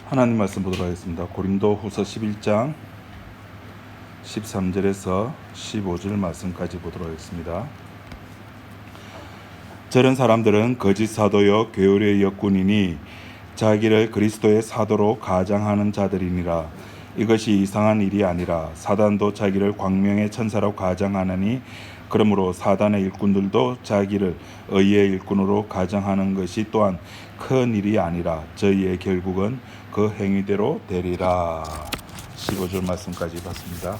하나님 말씀 보도록 하겠습니다. 고린도 후서 11장 13절에서 15절 말씀까지 보도록 하겠습니다. 저런 사람들은 거짓 사도요 게으르의 역군이니 자기를 그리스도의 사도로 가장하는 자들이니라. 이것이 이상한 일이 아니라 사단도 자기를 광명의 천사로 가장하느니 그러므로 사단의 일꾼들도 자기를 의의 일꾼으로 가장하는 것이 또한 큰 일이 아니라 저희의 결국은 그 행위대로 되리라. 15절 말씀까지 봤습니다.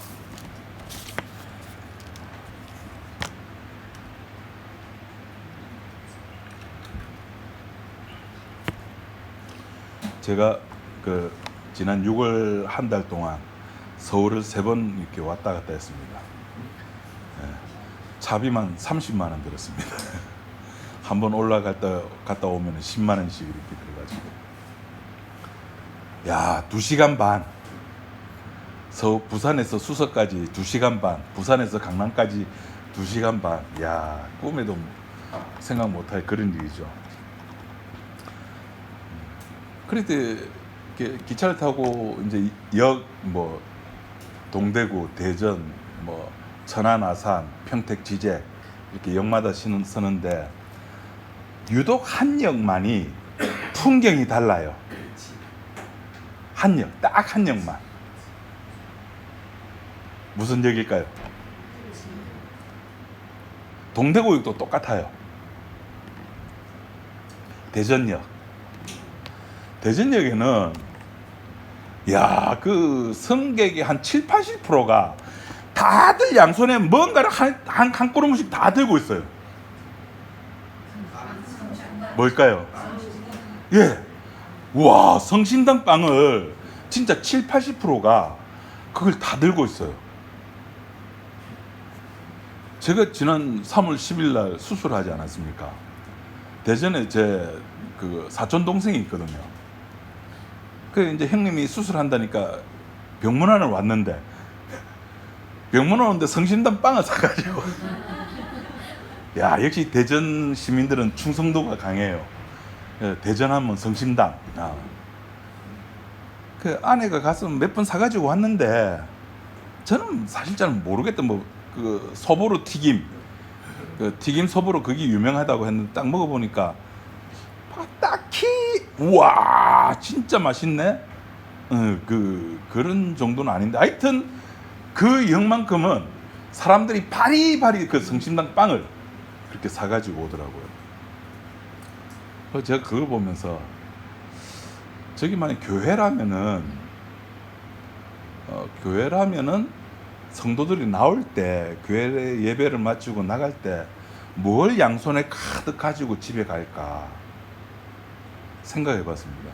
제가 지난 6월 한 달 동안 서울을 3번 이렇게 왔다 갔다 했습니다. 차비만 30만 원 들었습니다. 한번 갔다 오면 10만 원씩 이렇게 들어가지고, 야, 2시간 반. 부산에서 수서까지 2시간 반, 부산에서 강남까지 2시간 반. 야, 꿈에도 생각 못할 그런 일이죠. 그럴 때 기차를 타고 이제 동대구, 대전, 천안, 아산, 평택, 지제 이렇게 역마다 서는데 유독 한 역만이 풍경이 달라요. 한 역, 딱 한 역만. 무슨 역일까요? 동대구역도 똑같아요. 대전역. 대전역에는 그 승객이 한 70~80%가 다들 양손에 뭔가를 한 꼬르무씩 다 들고 있어요. 뭘까요? 예. 와, 성심당 빵을 진짜 70~80%가 그걸 다 들고 있어요. 제가 지난 3월 10일 날 수술하지 않았습니까? 대전에 제 사촌 동생이 있거든요. 이제 형님이 수술한다니까 병문안을 왔는데, 병문안 오는데 성심당 빵을 사가지고 야, 역시 대전 시민들은 충성도가 강해요. 대전하면 성심당. 아내가 가서 몇 번 사가지고 왔는데 저는 사실 잘 모르겠던 소보로 튀김, 튀김 소보로 그게 유명하다고 했는데 딱 먹어보니까 딱히 우와 진짜 맛있네. 그런 정도는 아닌데 하여튼 그 역만큼은 사람들이 바리바리 성심당 빵을 그렇게 사가지고 오더라고요. 제가 그걸 보면서 저기 만약 교회라면은 성도들이 나올 때, 교회 예배를 마치고 나갈 때 뭘 양손에 가득 가지고 집에 갈까 생각해 봤습니다.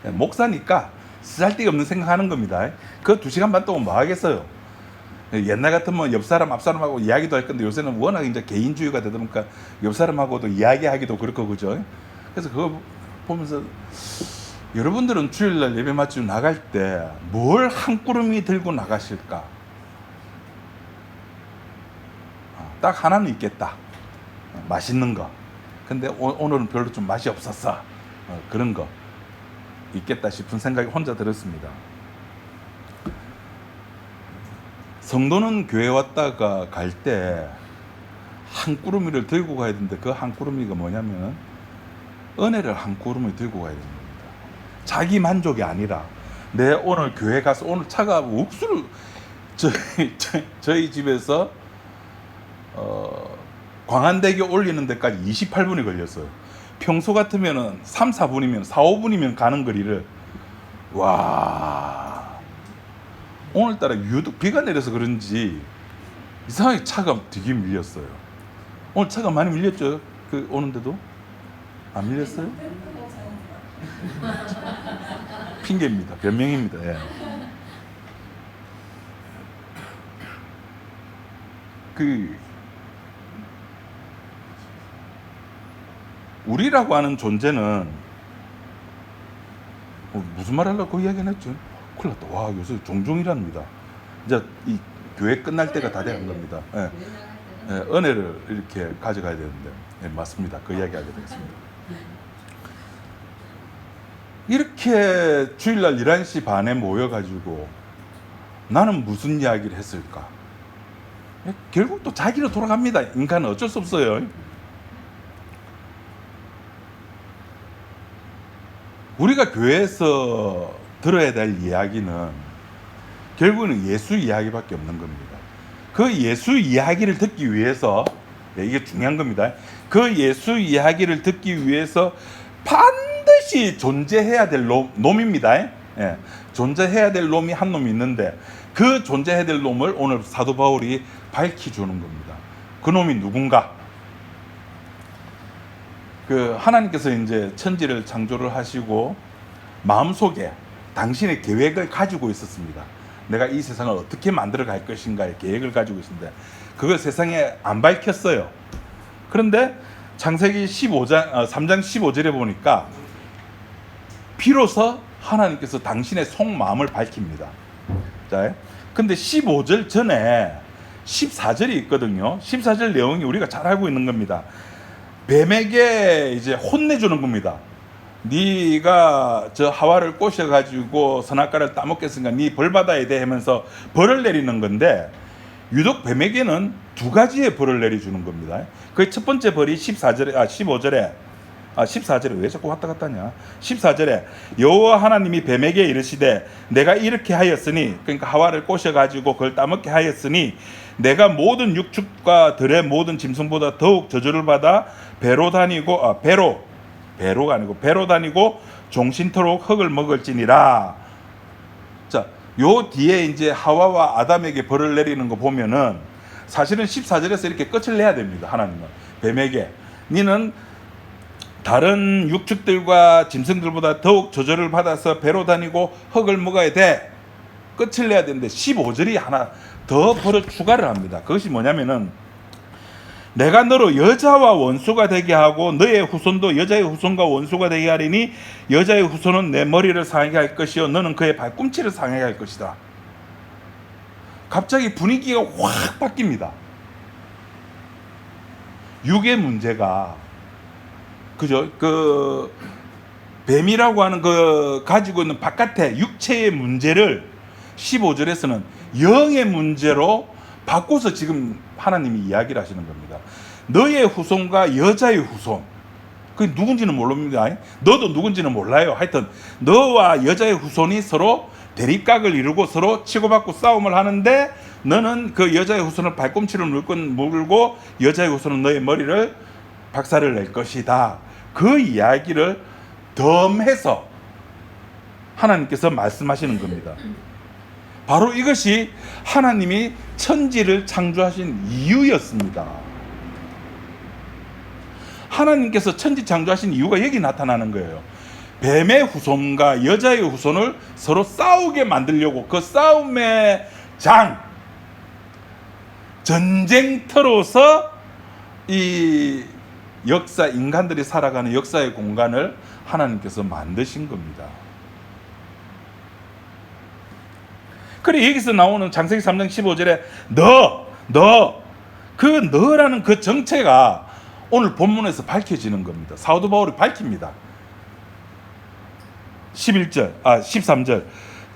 목사니까 쓰잘데기 없는 생각하는 겁니다. 그 2시간 반 동안 뭐 하겠어요? 옛날 같으면 옆 사람 앞 사람하고 이야기도 할 건데 요새는 워낙 이제 개인주의가 되다 보니까 옆 사람하고도 이야기하기도 그렇고, 그죠? 그래서 그거 보면서 여러분들은 주일날 예배 마치고 나갈 때 뭘 한 꾸러미 들고 나가실까? 딱 하나는 있겠다. 맛있는 거. 근데 오늘은 별로 좀 맛이 없었어. 그런 거 있겠다 싶은 생각이 혼자 들었습니다. 성도는 교회 왔다가 갈 때 한 꾸러미를 들고 가야 되는데 그 한 꾸러미가 뭐냐면 은혜를 한 꾸러미 들고 가야 됩니다. 자기 만족이 아니라 내 오늘 교회 가서 오늘 차가 옥수를 저희 집에서 광안대교 올리는 데까지 28분이 걸렸어요. 평소 같으면은 3~4분이면 4~5분이면 가는 거리를, 와, 오늘따라 유독 비가 내려서 그런지 이상하게 차가 되게 밀렸어요. 오늘 차가 많이 밀렸죠? 오는데도 안 밀렸어요? 핑계입니다. 변명입니다. 예. 우리라고 하는 존재는 무슨 말 하려고 그 이야기는 했죠. 큰일 났다. 와, 요새 종종이랍니다. 이제 이 교회 끝날 때가 다 돼간 겁니다. 예. 은혜를 이렇게 가져가야 되는데, 맞습니다. 그 이야기 하게 되겠습니다. 이렇게 주일날 11시 반에 모여가지고 나는 무슨 이야기를 했을까? 결국 또 자기로 돌아갑니다. 인간은 어쩔 수 없어요. 우리가 교회에서 들어야 될 이야기는 결국은 예수 이야기밖에 없는 겁니다. 그 예수 이야기를 듣기 위해서, 이게 중요한 겁니다. 그 예수 이야기를 듣기 위해서 반드시 존재해야 될 놈입니다. 예, 존재해야 될 놈이 한 놈이 있는데 그 존재해야 될 놈을 오늘 사도 바울이 밝혀주는 겁니다. 그 놈이 누군가? 그 하나님께서 이제 천지를 창조를 하시고 마음속에 당신의 계획을 가지고 있었습니다. 내가 이 세상을 어떻게 만들어 갈 것인가의 계획을 가지고 있었는데 그걸 세상에 안 밝혔어요. 그런데 창세기 3장 15절에 보니까 비로소 하나님께서 당신의 속마음을 밝힙니다. 자, 근데 15절 전에 14절이 있거든요. 14절 내용이 우리가 잘 알고 있는 겁니다. 뱀에게 이제 혼내주는 겁니다. 네가 저 하와를 꼬셔가지고 선악과를 따먹겠으니까 네 벌 받아야 돼 하면서 벌을 내리는 건데 유독 뱀에게는 두 가지의 벌을 내려주는 겁니다. 그 첫 번째 벌이 15절에 왜 자꾸 왔다 갔다 하냐? 14절에 여호와 하나님이 뱀에게 이르시되 내가 이렇게 하였으니, 그러니까 하와를 꼬셔가지고 그걸 따먹게 하였으니 내가 모든 육축과 들의 모든 짐승보다 더욱 저주를 받아 배로 다니고 배로가 아니고 배로 다니고 종신토록 흙을 먹을지니라. 자, 요 뒤에 이제 하와와 아담에게 벌을 내리는 거 보면은 사실은 14절에서 이렇게 끝을 내야 됩니다. 하나님은 뱀에게 니는 다른 육축들과 짐승들보다 더욱 저주를 받아서 배로 다니고 흙을 먹어야 돼. 끝을 내야 되는데 15절이 하나 더 벌을 추가를 합니다. 그것이 뭐냐면은 내가 너로 여자와 원수가 되게 하고 너의 후손도 여자의 후손과 원수가 되게 하리니 여자의 후손은 내 머리를 상하게 할 것이요 너는 그의 발꿈치를 상하게 할 것이다. 갑자기 분위기가 확 바뀝니다. 육의 문제가, 그죠? 그 뱀이라고 하는 그 가지고 있는 바깥의 육체의 문제를 15절에서는 영의 문제로 바꿔서 지금 하나님이 이야기를 하시는 겁니다. 너의 후손과 여자의 후손, 그게 누군지는 모릅니다. 너도 누군지는 몰라요. 하여튼 너와 여자의 후손이 서로 대립각을 이루고 서로 치고받고 싸움을 하는데 너는 그 여자의 후손을 발꿈치를 물고 여자의 후손은 너의 머리를 박살을 낼 것이다. 그 이야기를 덤해서 하나님께서 말씀하시는 겁니다. 바로 이것이 하나님이 천지를 창조하신 이유였습니다. 하나님께서 천지 창조하신 이유가 여기 나타나는 거예요. 뱀의 후손과 여자의 후손을 서로 싸우게 만들려고, 그 싸움의 전쟁터로서 이 역사, 인간들이 살아가는 역사의 공간을 하나님께서 만드신 겁니다. 그래, 여기서 나오는 창세기 3장 15절에 그 너라는 그 정체가 오늘 본문에서 밝혀지는 겁니다. 사도 바울이 밝힙니다. 13절.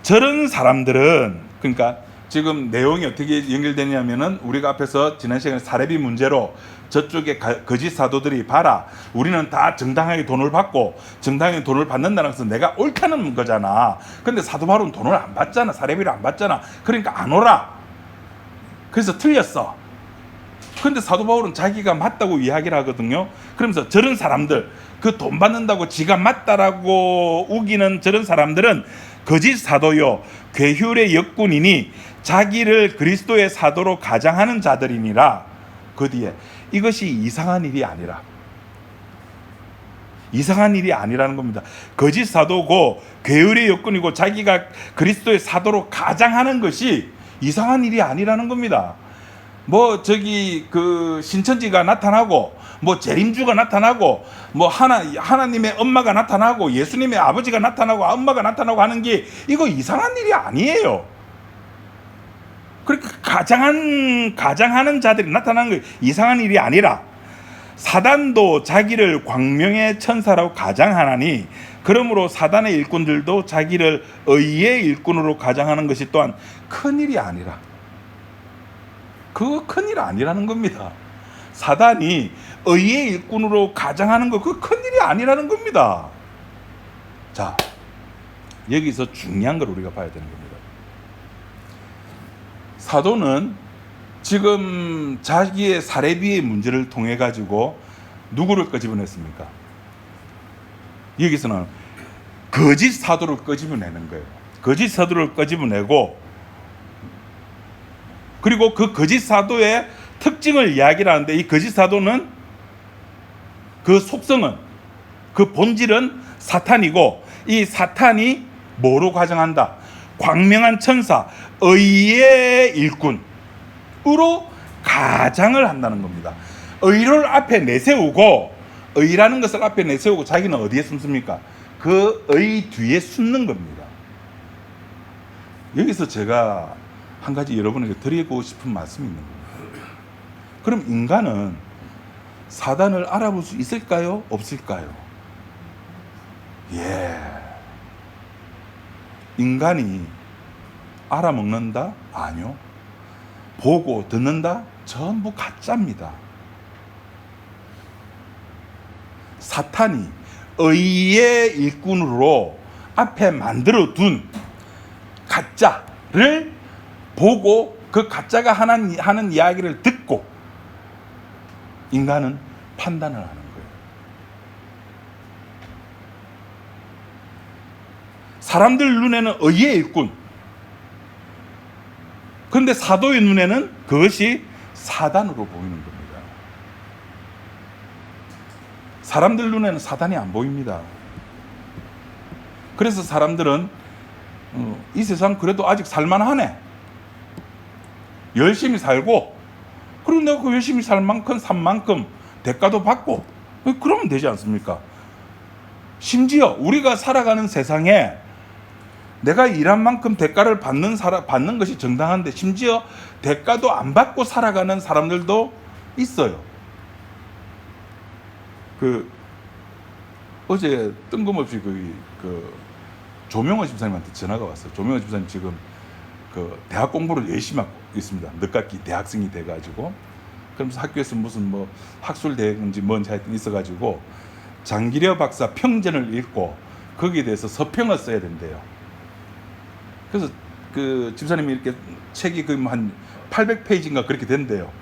저런 사람들은, 그러니까 지금 내용이 어떻게 연결되냐면은 우리가 앞에서 지난 시간에 사례비 문제로 저쪽에 거짓 사도들이 봐라, 우리는 다 정당하게 돈을 받고 정당하게 돈을 받는다는 것은 내가 옳다는 거잖아. 근데 사도 바울은 돈을 안 받잖아. 사례비를 안 받잖아. 그러니까 안 오라. 그래서 틀렸어. 근데 사도 바울은 자기가 맞다고 이야기를 하거든요. 그러면서 저런 사람들, 그 돈 받는다고 지가 맞다라고 우기는 저런 사람들은 거짓 사도요 괴휼의 역군이니 자기를 그리스도의 사도로 가장하는 자들이니라. 그 뒤에 이것이 이상한 일이 아니라는 겁니다. 거짓 사도고 괴휼의 역군이고 자기가 그리스도의 사도로 가장하는 것이 이상한 일이 아니라는 겁니다. 뭐 저기 그 신천지가 나타나고 뭐 재림주가 나타나고 뭐 하나님의 엄마가 나타나고 예수님의 아버지가 나타나고 엄마가 나타나고 하는 게 이거 이상한 일이 아니에요. 그러니까 가장하는 자들이 나타나는 게 이상한 일이 아니라 사단도 자기를 광명의 천사라고 가장하나니 그러므로 사단의 일꾼들도 자기를 의의 일꾼으로 가장하는 것이 또한 큰일이 아니라, 그거 큰일 아니라는 겁니다. 사단이 의의 일꾼으로 가장하는 거, 그거 큰일이 아니라는 겁니다. 자, 여기서 중요한 걸 우리가 봐야 되는 겁니다. 사도는 지금 자기의 사례비의 문제를 통해 가지고 누구를 끄집어냈습니까? 여기서는 거짓 사도를 끄집어내는 거예요. 거짓 사도를 끄집어내고, 그리고 그 거짓 사도의 특징을 이야기를 하는데, 이 거짓 사도는 그 속성은, 그 본질은 사탄이고, 이 사탄이 뭐로 가정한다? 광명한 천사, 의의 일꾼으로 가장을 한다는 겁니다. 의를 앞에 내세우고, 의라는 것을 앞에 내세우고 자기는 어디에 숨습니까? 그 의 뒤에 숨는 겁니다. 여기서 제가 한 가지 여러분에게 드리고 싶은 말씀이 있는 겁니다. 그럼 인간은 사단을 알아볼 수 있을까요? 없을까요? 예. 인간이 알아먹는다? 아니요. 보고 듣는다? 전부 가짜입니다. 사탄이 의의 일꾼으로 앞에 만들어 둔 가짜를 보고 그 가짜가 하는 이야기를 듣고 인간은 판단을 하는 거예요. 사람들 눈에는 의의 일꾼, 그런데 사도의 눈에는 그것이 사단으로 보이는 겁니다. 사람들 눈에는 사단이 안 보입니다. 그래서 사람들은 이 세상 그래도 아직 살만하네, 열심히 살고, 그리고 내가 그 열심히 살 만큼 산 만큼 대가도 받고 그러면 되지 않습니까? 심지어 우리가 살아가는 세상에 내가 일한 만큼 대가를 받는 것이 정당한데, 심지어 대가도 안 받고 살아가는 사람들도 있어요. 어제 뜬금없이 조명호 집사님한테 전화가 왔어요. 조명호 집사님 지금 대학 공부를 열심히 하고 있습니다. 늦깎이 대학생이 돼가지고, 그러면서 학교에서 무슨 학술 대회인지 뭔지 하여튼 있어가지고 장기려 박사 평전을 읽고 거기에 대해서 서평을 써야 된대요. 그래서 그 집사님이 이렇게 책이 한 800페이지인가 그렇게 된대요.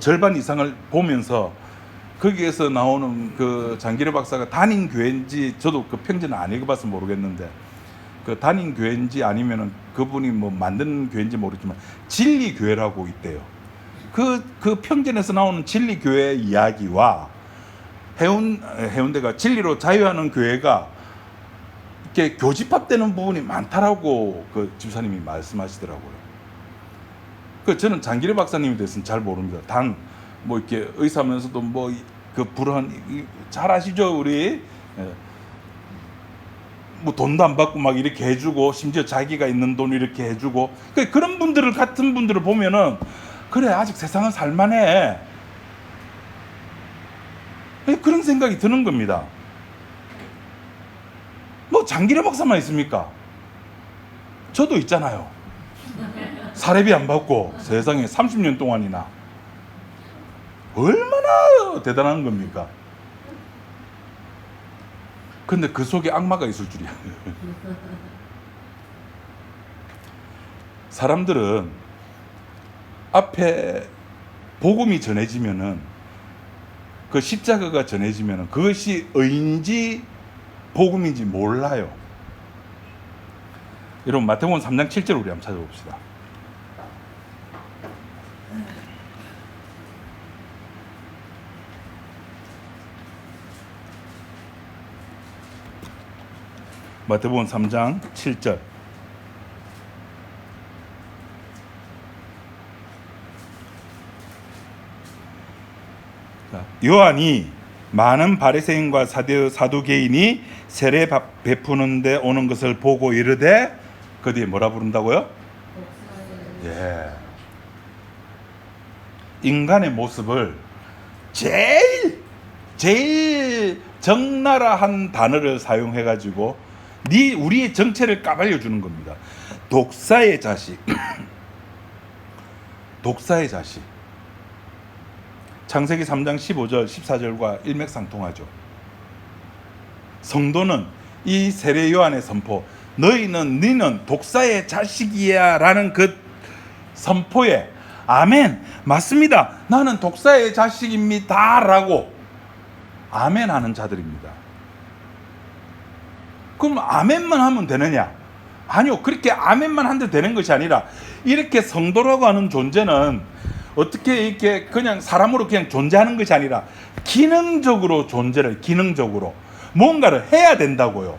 절반 이상을 보면서 거기에서 나오는 그 장기려 박사가 단임 교회인지, 저도 그 평전을 안 읽어봐서 모르겠는데, 그 단임 교회인지 아니면은 그분이 만든 교회인지 모르지만 진리 교회라고 있대요. 그 평전에서 나오는 진리 교회 이야기와 해운대가 진리로 자유하는 교회가 이렇게 교집합되는 부분이 많다라고 그 집사님이 말씀하시더라고요. 저는 장기려 박사님에 대해서는 잘 모릅니다. 이렇게 의사면서도 잘 아시죠, 우리? 돈도 안 받고 막 이렇게 해주고, 심지어 자기가 있는 돈 이렇게 해주고, 그런 같은 분들을 보면은, 그래, 아직 세상은 살만해, 그런 생각이 드는 겁니다. 장기려 박사만 있습니까? 저도 있잖아요. 사례비 안 받고 세상에 30년 동안이나. 얼마나 대단한 겁니까? 근데 그 속에 악마가 있을 줄이야. 사람들은 앞에 복음이 전해지면은, 그 십자가가 전해지면은 그것이 의인지 복음인지 몰라요. 여러분, 마태복음 3장 7절 우리 한번 찾아봅시다. 마태복음 3장 7절. 요한이 많은 바리새인과 사두개인이 세례 베푸는데 오는 것을 보고 이르되, 그 뒤에 뭐라 부른다고요? 예. 인간의 모습을 제일 적나라한 단어를 사용해가지고 우리의 정체를 까발려 주는 겁니다. 독사의 자식. 독사의 자식. 창세기 3장 15절 14절과 일맥상통하죠. 성도는 이 세례 요한의 선포, 너희는 독사의 자식이야 라는 그 선포에 아멘, 맞습니다, 나는 독사의 자식입니다 라고 아멘 하는 자들입니다. 그럼 아멘만 하면 되느냐? 아니요, 그렇게 아멘만 한데 되는 것이 아니라 이렇게 성도라고 하는 존재는 어떻게 이렇게 그냥 사람으로 그냥 존재하는 것이 아니라 기능적으로 존재를, 기능적으로 뭔가를 해야 된다고요.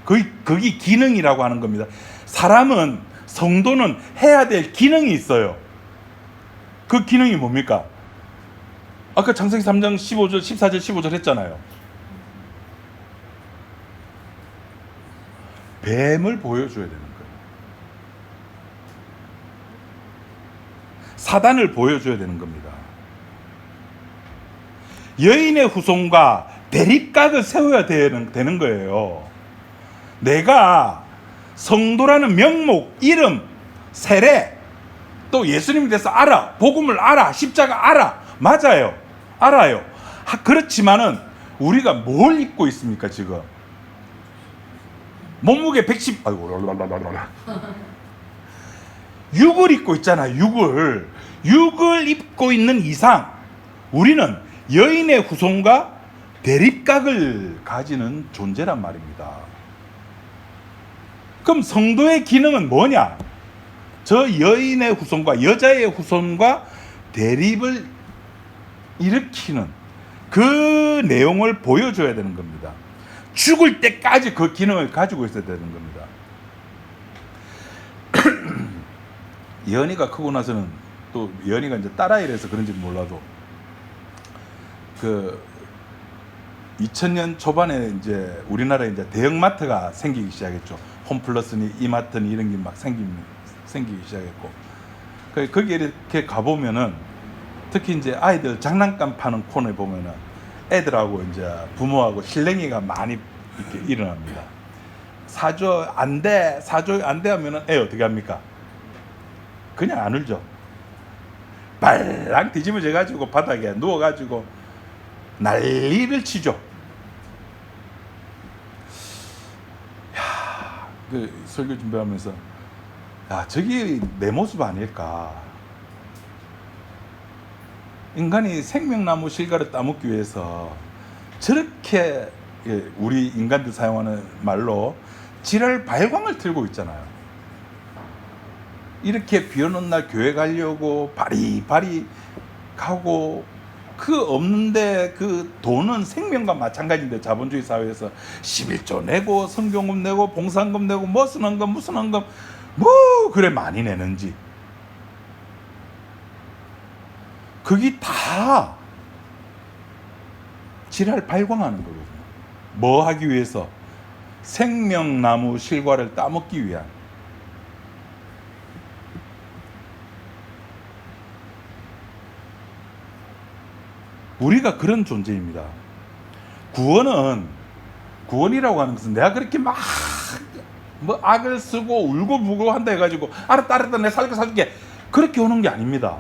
그게 기능이라고 하는 겁니다. 사람은, 성도는 해야 될 기능이 있어요. 그 기능이 뭡니까? 아까 창세기 3장 15절, 14절, 15절 했잖아요. 뱀을 보여줘야 되는 거예요. 사단을 보여줘야 되는 겁니다. 여인의 후손과 대립각을 세워야 되는 거예요. 내가 성도라는 명목, 이름, 세례, 또 예수님에 대해서 알아, 복음을 알아, 십자가 알아, 맞아요, 알아요. 그렇지만은 우리가 뭘 입고 있습니까? 지금 몸무게 110, 아이고, 6을 입고 있잖아. 6을 입고 있는 이상 우리는 여인의 후손과 대립각을 가지는 존재란 말입니다. 그럼 성도의 기능은 뭐냐? 저 여인의 후손과, 여자의 후손과 대립을 일으키는 그 내용을 보여줘야 되는 겁니다. 죽을 때까지 그 기능을 가지고 있어야 되는 겁니다. 예언이가 크고 나서는, 또 예언이가 이제 딸아이라서 그런지 몰라도, 그 2000년 초반에 이제 우리나라에 이제 대형마트가 생기기 시작했죠. 홈플러스니 이마트니 이런 게 막 생기기 시작했고, 거기 이렇게 가보면은 특히 이제 아이들 장난감 파는 코너에 보면은 애들하고 이제 부모하고 실랭이가 많이 이렇게 일어납니다. 사줘 안 돼, 사줘 안 돼 하면은 애 어떻게 합니까? 그냥 안 울죠. 발랑 뒤집어져 가지고 바닥에 누워 가지고 난리를 치죠. 야, 그 설교 준비하면서, 야, 저기 내 모습 아닐까? 인간이 생명나무 실과를 따먹기 위해서 저렇게, 우리 인간들 사용하는 말로 지랄 발광을 틀고 있잖아요. 이렇게 비 오는 날 교회 가려고 바리바리 가고, 그 없는데 그 돈은 생명과 마찬가지인데, 자본주의 사회에서 11조 내고 성경금 내고 봉사금 내고 무슨 헌금 뭐 그래 많이 내는지, 그게 다 지랄 발광하는 거거든요. 뭐 하기 위해서? 생명나무 실과를 따먹기 위한. 우리가 그런 존재입니다. 구원이라고 하는 것은 내가 그렇게 막 뭐 악을 쓰고 울고 부고 한다 해가지고 알았다 내 살게 그렇게 오는 게 아닙니다.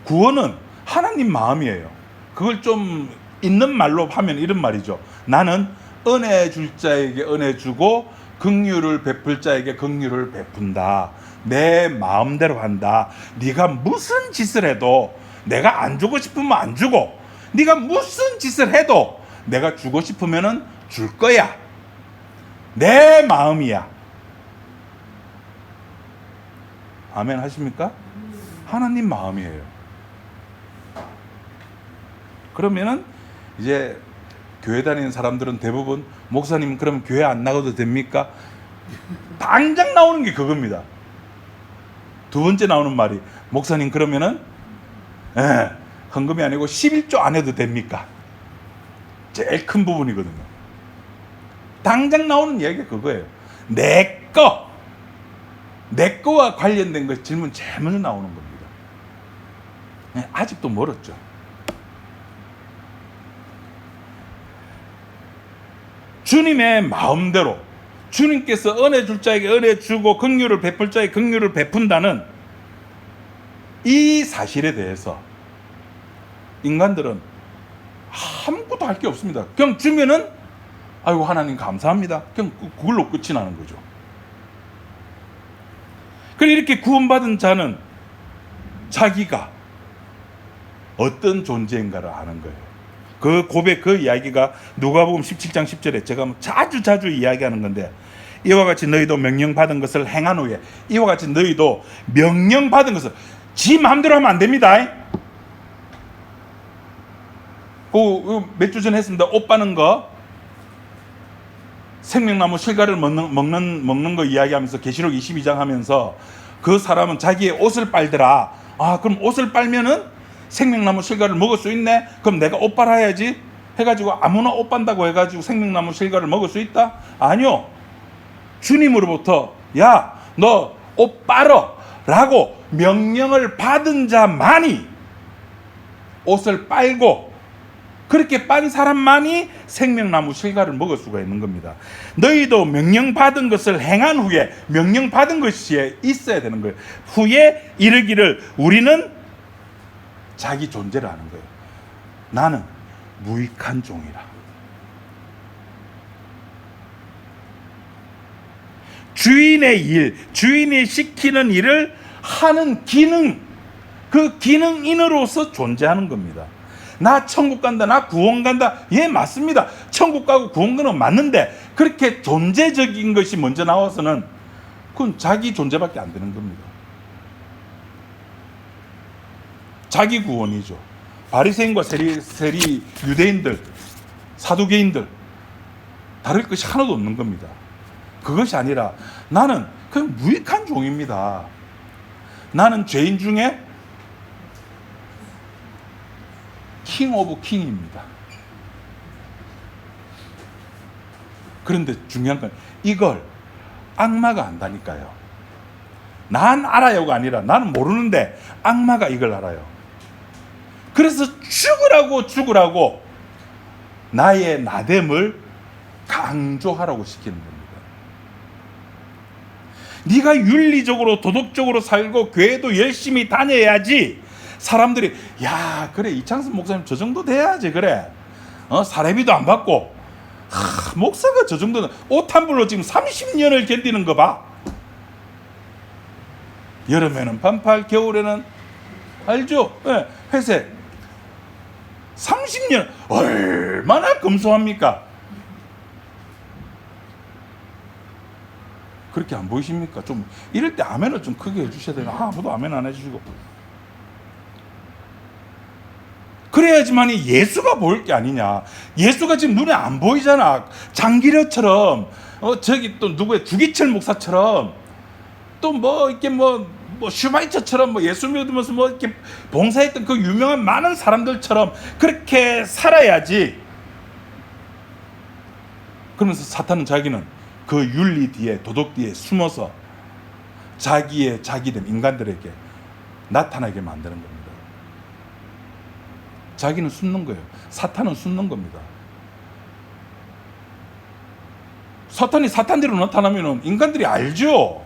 구원은 하나님 마음이에요. 그걸 좀 있는 말로 하면 이런 말이죠. 나는 은혜 줄 자에게 은혜 주고 긍휼을 베풀 자에게 긍휼을 베푼다. 내 마음대로 한다. 네가 무슨 짓을 해도 내가 안 주고 싶으면 안 주고, 네가 무슨 짓을 해도 내가 주고 싶으면은 줄 거야. 내 마음이야. 아멘 하십니까? 하나님 마음이에요. 그러면은 이제 교회 다니는 사람들은 대부분, 목사님 그럼 교회 안 나가도 됩니까? 당장 나오는 게 그겁니다. 두 번째 나오는 말이, 목사님 그러면은 헌금이 아니고 11조 안 해도 됩니까? 제일 큰 부분이거든요. 당장 나오는 이야기가 그거예요. 내 거와 관련된 것 질문 제일 먼저 나오는 겁니다. 아직도 멀었죠. 주님의 마음대로 주님께서 은혜 줄 자에게 은혜 주고 긍휼을 베풀 자에게 긍휼을 베푼다는 이 사실에 대해서 인간들은 아무것도 할 게 없습니다. 그냥 주면은 아이고 하나님 감사합니다. 그냥 그걸로 끝이 나는 거죠. 그리고 이렇게 구원받은 자는 자기가 어떤 존재인가를 아는 거예요. 그 고백, 그 이야기가 누가복음 17장 10절에 제가 자주 이야기하는 건데, 이와 같이 너희도 명령받은 것을 행한 후에, 이와 같이 너희도 명령받은 것을 지 마음대로 하면 안 됩니다. 몇 주 전에 했습니다. 옷 빠는 거, 생명나무 실과를 먹는 거 이야기하면서 계시록 22장 하면서 그 사람은 자기의 옷을 빨더라. 아, 그럼 옷을 빨면은 생명나무 실과를 먹을 수 있네? 그럼 내가 옷 빨아야지 해가지고 아무나 옷 빤다고 해가지고 생명나무 실과를 먹을 수 있다? 아니요. 주님으로부터 야, 너 옷 빨어 라고 명령을 받은 자만이 옷을 빨고, 그렇게 빤 사람만이 생명나무 실과를 먹을 수가 있는 겁니다. 너희도 명령받은 것을 행한 후에, 명령받은 것이 있어야 되는 거예요. 후에 이르기를 우리는 자기 존재를 아는 거예요. 나는 무익한 종이라. 주인의 일, 주인이 시키는 일을 하는 기능, 그 기능인으로서 존재하는 겁니다. 나 천국 간다, 나 구원 간다. 예, 맞습니다. 천국 가고 구원 가는 건 맞는데, 그렇게 존재적인 것이 먼저 나와서는 그건 자기 존재밖에 안 되는 겁니다. 자기 구원이죠. 바리새인과 세리 유대인들, 사두개인들 다를 것이 하나도 없는 겁니다. 그것이 아니라 나는 그냥 무익한 종입니다. 나는 죄인 중에 킹 오브 킹입니다. 그런데 중요한 건 이걸 악마가 안다니까요. 난 알아요가 아니라 나는 모르는데 악마가 이걸 알아요. 그래서 죽으라고 나의 나됨을 강조하라고 시키는 겁니다. 네가 윤리적으로 도덕적으로 살고 교회도 열심히 다녀야지 사람들이 야 그래 이창섭 목사님 저 정도 돼야지 그래 사례비도 안 받고 목사가 저 정도는 옷 한 벌로 지금 30년을 견디는 거 봐. 여름에는 반팔, 겨울에는 알죠? 네, 회색. 30년 얼마나 검소합니까? 그렇게 안 보이십니까? 좀 이럴 때 아멘을 좀 크게 해주셔야 돼요. 아무도 아멘 안 해주시고. 그래야지만이 예수가 보일 게 아니냐. 예수가 지금 눈에 안 보이잖아. 장기려처럼 저기 또 누구의 주기철 목사처럼 또 뭐 이렇게 뭐 슈바이처처럼 뭐 예수 믿으면서 뭐 이렇게 봉사했던 그 유명한 많은 사람들처럼 그렇게 살아야지. 그러면서 사탄은 자기는 그 윤리 뒤에 도덕 뒤에 숨어서 자기의 자기됨 인간들에게 나타나게 만드는 겁니다. 자기는 숨는 거예요. 사탄은 숨는 겁니다. 사탄이 사탄대로 나타나면 인간들이 알죠.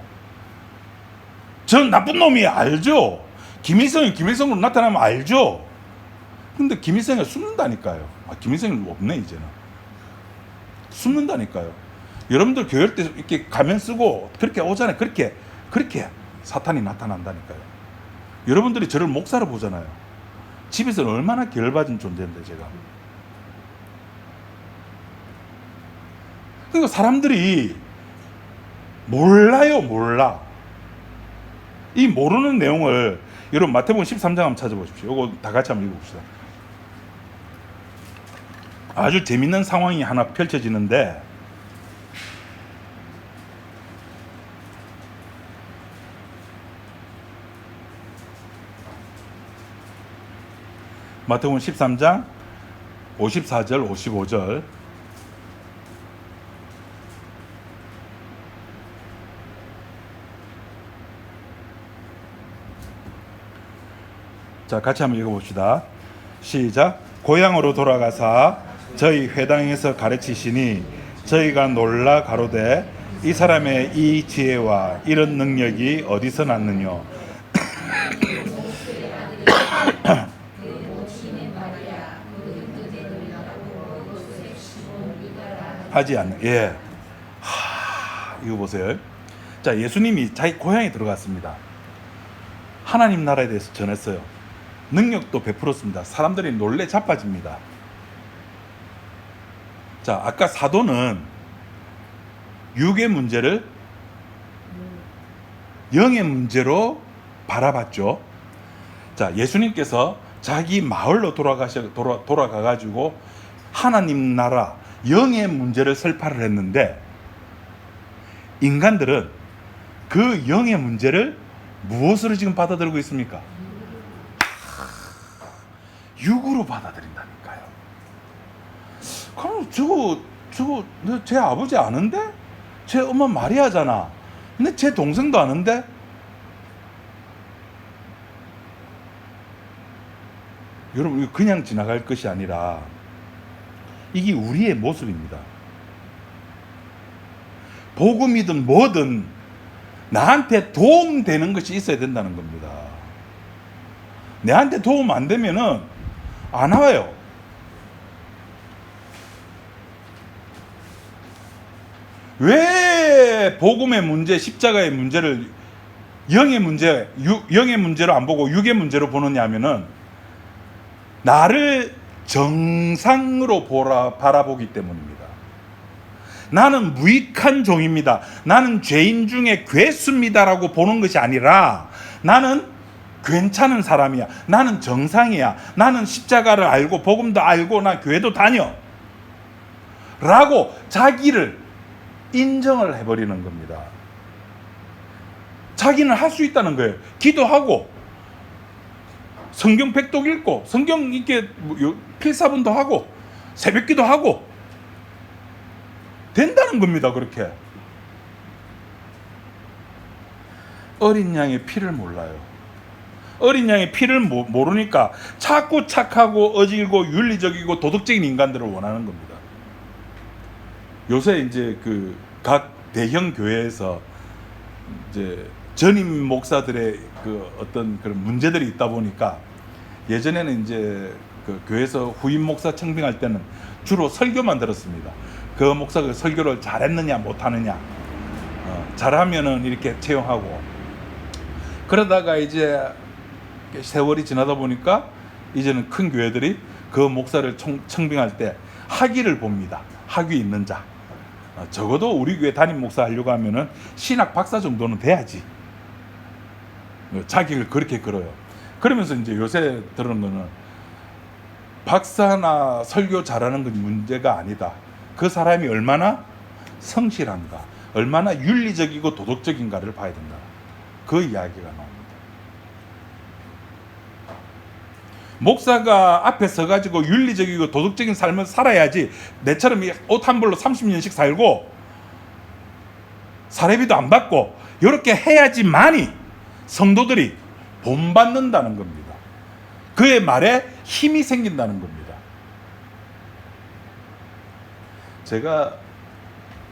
전 나쁜 놈이 알죠. 김일성이 김일성으로 나타나면 알죠. 근데 김일성이 숨는다니까요. 김일성이 없네 이제는. 숨는다니까요. 여러분들 교회 때 이렇게 가면 쓰고 그렇게 오잖아요. 그렇게 사탄이 나타난다니까요. 여러분들이 저를 목사로 보잖아요. 집에서는 얼마나 결받은 존재인데 제가. 그러니까 사람들이 몰라요. 몰라. 이 모르는 내용을 여러분 마태복음 13장 한번 찾아보십시오. 이거 다 같이 한번 읽어봅시다. 아주 재밌는 상황이 하나 펼쳐지는데 마태복음 13장 54절 55절 자 같이 한번 읽어봅시다. 시작. 고향으로 돌아가사 저희 회당에서 가르치시니 저희가 놀라 가로되 이 사람의 이 지혜와 이런 능력이 어디서 났느냐. 하지 않는. 예. 이거 보세요. 자, 예수님이 자기 고향에 들어갔습니다. 하나님 나라에 대해서 전했어요. 능력도 베풀었습니다. 사람들이 놀래 자빠집니다. 자, 아까 사도는 육의 문제를 영의 문제로 바라봤죠. 자, 예수님께서 자기 마을로 돌아가가지고 하나님 나라 영의 문제를 설파를 했는데, 인간들은 그 영의 문제를 무엇으로 지금 받아들이고 있습니까? 육으로 받아들인다니까요. 그럼 저거 제 아버지 아는데? 제 엄마 마리아잖아. 근데 제 동생도 아는데? 여러분, 이거 그냥 지나갈 것이 아니라 이게 우리의 모습입니다. 복음이든 뭐든 나한테 도움되는 것이 있어야 된다는 겁니다. 내한테 도움 안 되면은 안 와요. 왜 복음의 문제, 십자가의 문제를 영의 문제로 안 보고 육의 문제로 보느냐 하면은 나를 정상으로 바라보기 때문입니다. 나는 무익한 종입니다. 나는 죄인 중에 괴수입니다라고 보는 것이 아니라 나는 괜찮은 사람이야. 나는 정상이야. 나는 십자가를 알고 복음도 알고 나 교회도 다녀. 라고 자기를 인정을 해버리는 겁니다. 자기는 할 수 있다는 거예요. 기도하고 성경 백독 읽고 성경 이렇게 필사본도 하고 새벽기도 하고 된다는 겁니다. 그렇게. 어린 양의 피를 몰라요. 어린 양의 피를 모르니까 자꾸 착하고 어질고 윤리적이고 도덕적인 인간들을 원하는 겁니다. 요새 이제 그 각 대형 교회에서 이제 전임 목사들의 그 어떤 그런 문제들이 있다 보니까, 예전에는 이제 그 교회에서 후임 목사 청빙할 때는 주로 설교만 들었습니다. 그 목사가 설교를 잘했느냐 못하느냐, 잘하면은 이렇게 채용하고, 그러다가 이제 세월이 지나다 보니까 이제는 큰 교회들이 그 목사를 청빙할 때 학위를 봅니다. 학위 있는 자. 적어도 우리 교회 담임 목사 하려고 하면은 신학 박사 정도는 돼야지. 자격을 그렇게 걸어요. 그러면서 이제 요새 들은 거는 박사나 설교 잘하는 건 문제가 아니다. 그 사람이 얼마나 성실한가, 얼마나 윤리적이고 도덕적인가를 봐야 된다. 그 이야기가 나옵니다. 목사가 앞에 서가지고 윤리적이고 도덕적인 삶을 살아야지, 내처럼 옷 한 벌로 30년씩 살고 사례비도 안 받고 이렇게 해야지만이 성도들이 본받는다는 겁니다. 그의 말에 힘이 생긴다는 겁니다. 제가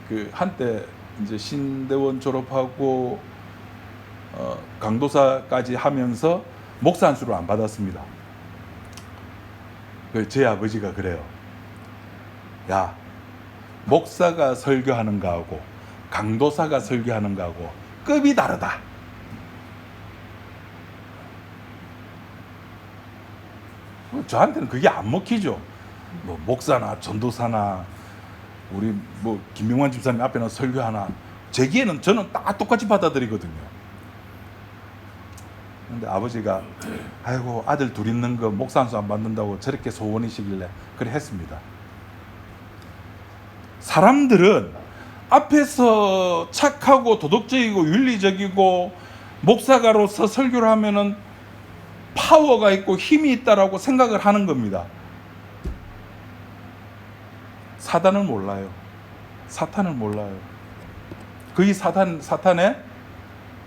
그 한때 이제 신대원 졸업하고 강도사까지 하면서 목사 안수를 안 받았습니다. 제 아버지가 그래요. 야, 목사가 설교하는 거하고 강도사가 설교하는 거하고 급이 다르다. 저한테는 그게 안 먹히죠. 뭐 목사나 전도사나 우리 뭐 김명환 집사님 앞에는 설교하나, 제기에는 저는 다 똑같이 받아들이거든요. 근데 아버지가 아이고 아들 둘 있는 거 목사 안수 안 받는다고 저렇게 소원이시길래 그래 했습니다. 사람들은 앞에서 착하고 도덕적이고 윤리적이고 목사가로서 설교를 하면은 파워가 있고 힘이 있다라고 생각을 하는 겁니다. 사단을 몰라요. 사탄을 몰라요. 그게 사탄의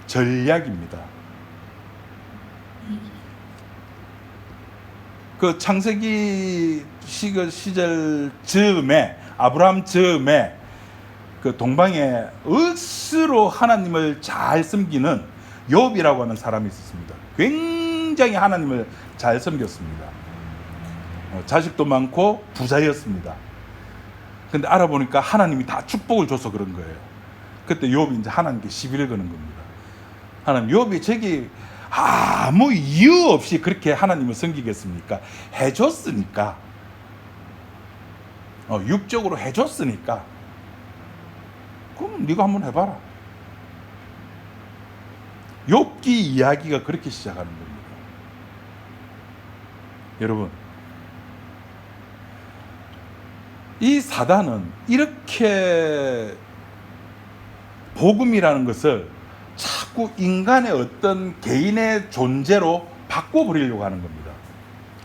전략입니다. 그 창세기 시절 즈음에, 아브라함 즈음에 그 동방에 억수로 하나님을 잘 섬기는 욥이라고 하는 사람이 있었습니다. 굉장히 하나님을 잘 섬겼습니다. 자식도 많고 부자였습니다. 근데 알아보니까 하나님이 다 축복을 줘서 그런 거예요. 그때 욥이 이제 하나님께 시비를 거는 겁니다. 하나님, 욥이 저기 아무 이유 없이 그렇게 하나님을 섬기겠습니까? 해줬으니까, 육적으로 해줬으니까, 그럼 네가 한번 해봐라. 욥기 이야기가 그렇게 시작하는 겁니다. 여러분, 이 사단은 이렇게 복음이라는 것을 자꾸 인간의 어떤 개인의 존재로 바꿔버리려고 하는 겁니다.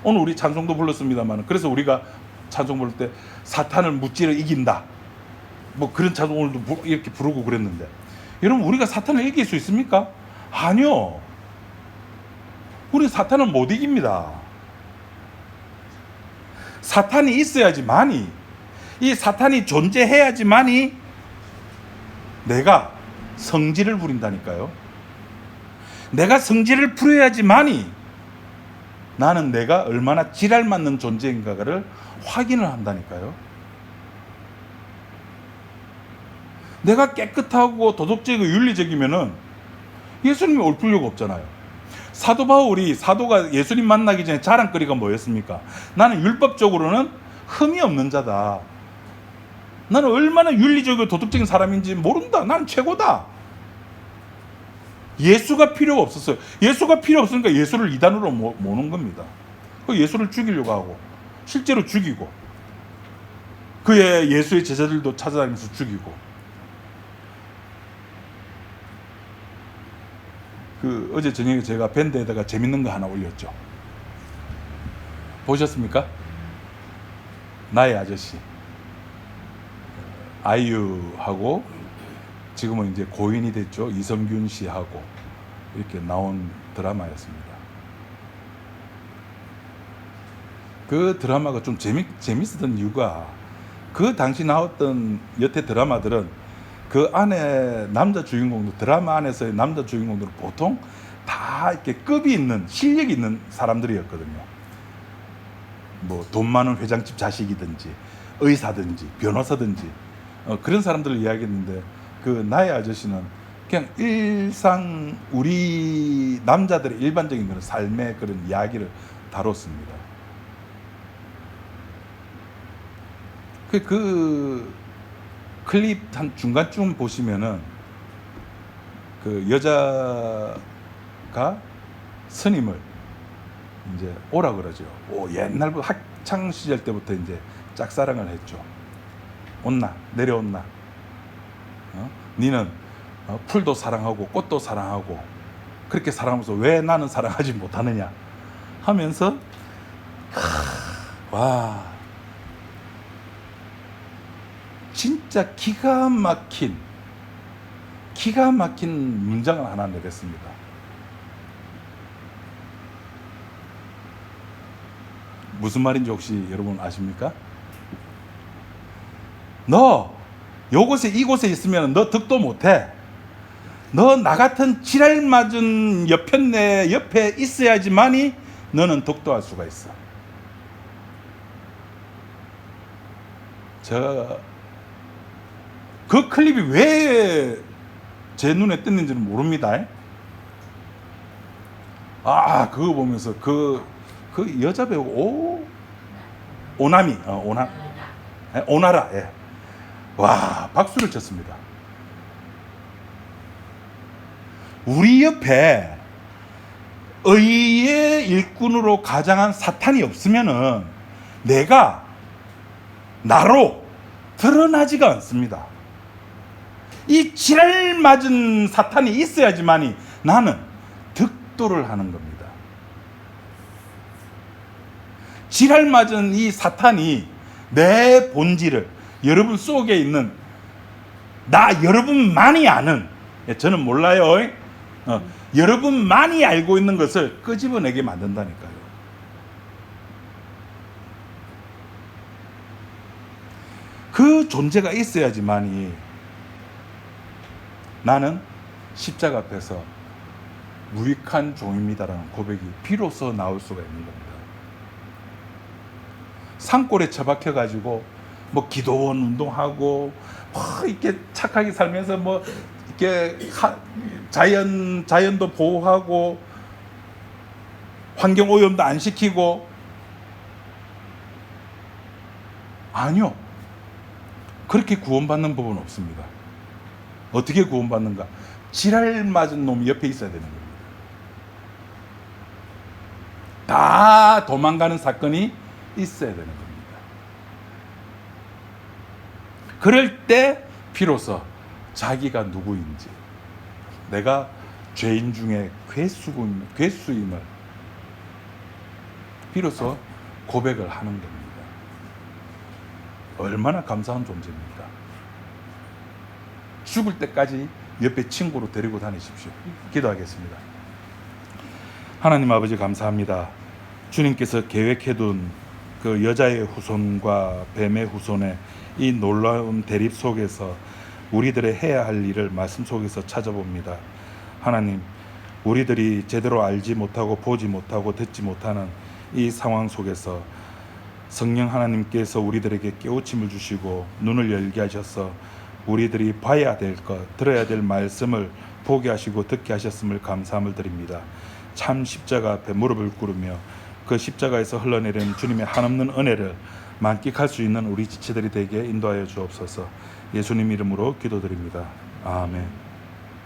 오늘 우리 찬송도 불렀습니다만, 그래서 우리가 찬송 부를 때 사탄을 무찌르 이긴다, 뭐 그런 찬송 오늘도 이렇게 부르고 그랬는데, 여러분, 우리가 사탄을 이길 수 있습니까? 아니요. 우리 사탄을 못 이깁니다. 사탄이 있어야지만이, 이 사탄이 존재해야지만이 내가 성질을 부린다니까요. 내가 성질을 부려야지만이 나는 내가 얼마나 지랄 맞는 존재인가를 확인을 한다니까요. 내가 깨끗하고 도덕적이고 윤리적이면은 예수님이 올 필요가 없잖아요. 사도 바울이, 사도가 예수님 만나기 전에 자랑거리가 뭐였습니까? 나는 율법적으로는 흠이 없는 자다. 나는 얼마나 윤리적이고 도덕적인 사람인지 모른다. 난 최고다. 예수가 필요가 없었어요. 예수가 필요 없으니까 예수를 이단으로 모는 겁니다. 예수를 죽이려고 하고, 실제로 죽이고, 그의 예수의 제자들도 찾아다니면서 죽이고. 어제 저녁에 제가 밴드에다가 재밌는 거 하나 올렸죠. 보셨습니까? 나의 아저씨. 아이유하고 지금은 이제 고인이 됐죠. 이성균 씨하고 이렇게 나온 드라마였습니다. 그 드라마가 좀 재밌었던 이유가, 그 당시 나왔던 여태 드라마들은 그 안에 남자 주인공들, 드라마 안에서의 남자 주인공들은 보통 다 이렇게 급이 있는, 실력이 있는 사람들이었거든요. 뭐 돈 많은 회장집 자식이든지 의사든지 변호사든지 그런 사람들을 이야기했는데, 그 나의 아저씨는 그냥 일상 우리 남자들의 일반적인 그런 삶의 그런 이야기를 다뤘습니다. 그 클립 한 중간쯤 보시면은 그 여자가 스님을 이제 오라 그러죠. 옛날부터 학창 시절 때부터 이제 짝사랑을 했죠. 온나 내려온나, 니는 풀도 사랑하고 꽃도 사랑하고 그렇게 사랑하면서 왜 나는 사랑하지 못하느냐 하면서, 와, 진짜 기가 막힌 문장을 하나 내렸습니다. 무슨 말인지 혹시 여러분 아십니까? 너 이곳에 있으면 너 득도 못해. 너 나 같은 지랄 맞은 여편네 옆에 있어야지만이 너는 득도할 수가 있어. 그 클립이 왜 제 눈에 띄는지는 모릅니다. 그거 보면서 그 여자 배우 오나라, 예. 와, 박수를 쳤습니다. 우리 옆에 의의 일꾼으로 가장한 사탄이 없으면은 내가 나로 드러나지가 않습니다. 이 지랄 맞은 사탄이 있어야지만이 나는 득도를 하는 겁니다. 지랄 맞은 이 사탄이 내 본질을, 여러분 속에 있는 여러분만이 아는, 저는 몰라요. 여러분만이 알고 있는 것을 끄집어내게 만든다니까요. 그 존재가 있어야지만이 나는 십자가 앞에서 무익한 종입니다라는 고백이 비로소 나올 수가 있는 겁니다. 산골에 처박혀 가지고 뭐 기도원 운동하고 이렇게 착하게 살면서 뭐 이렇게 자연도 보호하고 환경 오염도 안 시키고, 아니요, 그렇게 구원받는 법은 없습니다. 어떻게 구원받는가? 지랄 맞은 놈이 옆에 있어야 되는 겁니다. 다 도망가는 사건이 있어야 되는 겁니다. 그럴 때 비로소 자기가 누구인지, 내가 죄인 중에 괴수임을 비로소 고백을 하는 겁니다. 얼마나 감사한 존재입니까? 죽을 때까지 옆에 친구로 데리고 다니십시오. 기도하겠습니다. 하나님 아버지, 감사합니다. 주님께서 계획해둔 그 여자의 후손과 뱀의 후손의 이 놀라운 대립 속에서 우리들의 해야 할 일을 말씀 속에서 찾아봅니다. 하나님, 우리들이 제대로 알지 못하고 보지 못하고 듣지 못하는 이 상황 속에서 성령 하나님께서 우리들에게 깨우침을 주시고 눈을 열게 하셔서 우리들이 봐야 될 것, 들어야 될 말씀을 보게 하시고 듣게 하셨음을 감사함을 드립니다. 참 십자가 앞에 무릎을 꿇으며 그 십자가에서 흘러내리는 주님의 한없는 은혜를 만끽할 수 있는 우리 지체들이 되게 인도하여 주옵소서. 예수님 이름으로 기도드립니다. 아멘.